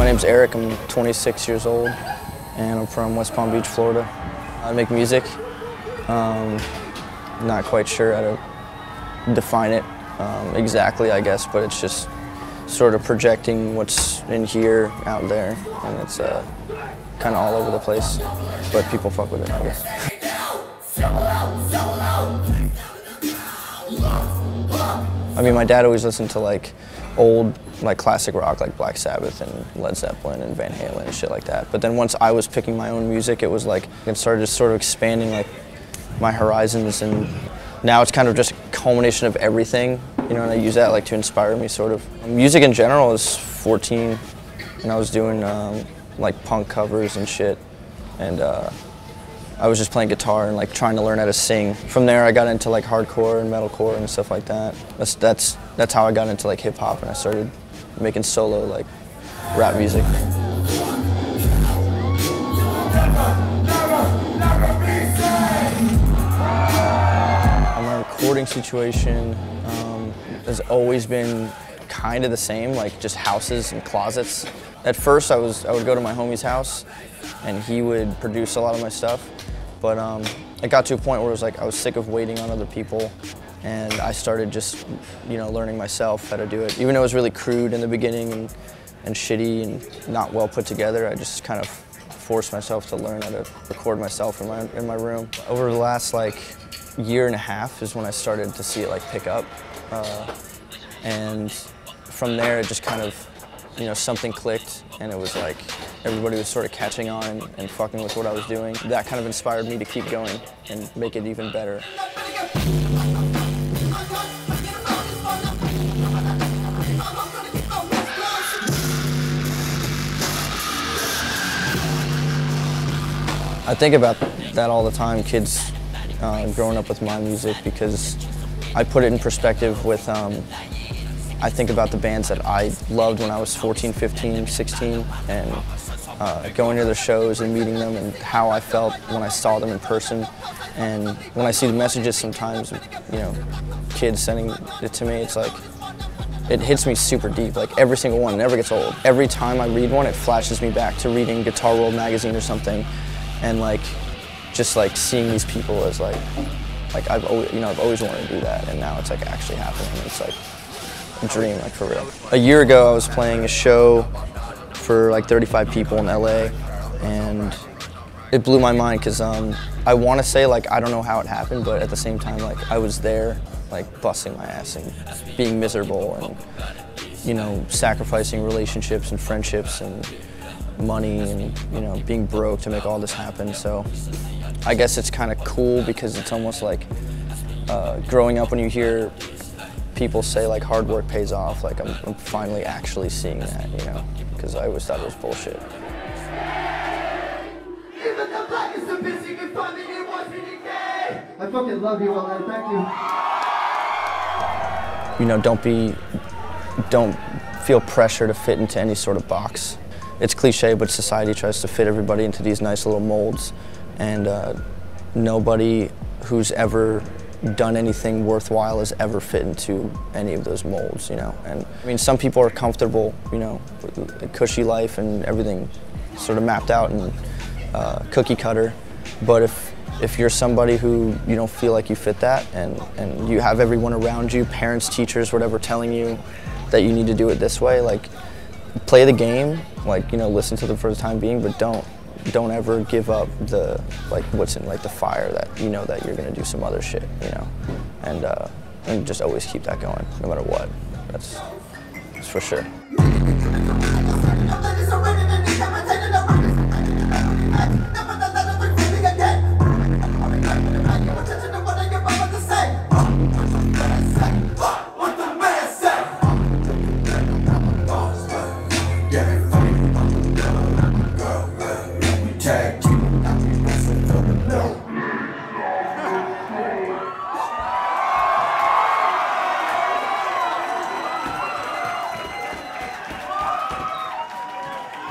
name's Eric, I'm 26 years old, and I'm from West Palm Beach, Florida. I make music. Not quite sure how to define it exactly, I guess, but it's just sort of projecting what's in here out there, and it's kind of all over the place, but people fuck with it, I guess. I mean, my dad always listened to like old, like classic rock, like Black Sabbath and Led Zeppelin and Van Halen and shit like that. But then once I was picking my own music, it was like, it started just sort of expanding like my horizons, and now it's kind of just a culmination of everything, you know, and I use that like to inspire me sort of. Music in general is 14, and I was doing like punk covers and shit, and I was just playing guitar and like trying to learn how to sing. From there I got into like hardcore and metalcore and stuff like that. That's how I got into like hip hop, and I started making solo like rap music. My recording situation has always been kind of the same, like just houses and closets. At first I would go to my homie's house and he would produce a lot of my stuff, but it got to a point where it was like I was sick of waiting on other people, and I started just, you know, learning myself how to do it. Even though it was really crude in the beginning and shitty and not well put together, I just kind of forced myself to learn how to record myself in my room. Over the last like year and a half is when I started to see it like pick up, and from there it just kind of, you know, something clicked, and it was like everybody was sort of catching on and fucking with what I was doing. That kind of inspired me to keep going and make it even better. I think about that all the time, kids growing up with my music, because I put it in perspective with I think about the bands that I loved when I was 14, 15, 16, and going to their shows and meeting them, and how I felt when I saw them in person. And when I see the messages sometimes, you know, kids sending it to me, it's like, it hits me super deep. Like every single one, it never gets old. Every time I read one, it flashes me back to reading Guitar World magazine or something, and like, just like seeing these people as like I've always wanted to do that, and now it's like actually happening. It's like a dream, like for real. A year ago I was playing a show for like 35 people in LA, and it blew my mind because I want to say like I don't know how it happened, but at the same time like I was there like busting my ass and being miserable, and you know, sacrificing relationships and friendships and money and, you know, being broke to make all this happen. So I guess it's kind of cool because it's almost like growing up when you hear people say like hard work pays off, like I'm finally actually seeing that, you know, because I always thought it was bullshit. I fucking love you all, man. Thank you. You know, don't feel pressure to fit into any sort of box. It's cliche, but society tries to fit everybody into these nice little molds, and nobody who's ever done anything worthwhile has ever fit into any of those molds, you know. And I mean, some people are comfortable, you know, with a cushy life and everything sort of mapped out and cookie cutter. But if you're somebody who you don't feel like you fit that, and you have everyone around you, parents, teachers, whatever, telling you that you need to do it this way, like play the game, like, you know, listen to them for the time being, but don't ever give up the, like, what's in like the fire that you know that you're gonna do some other shit, you know, and just always keep that going no matter what. That's for sure.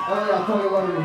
Oh yeah, I fucking love you.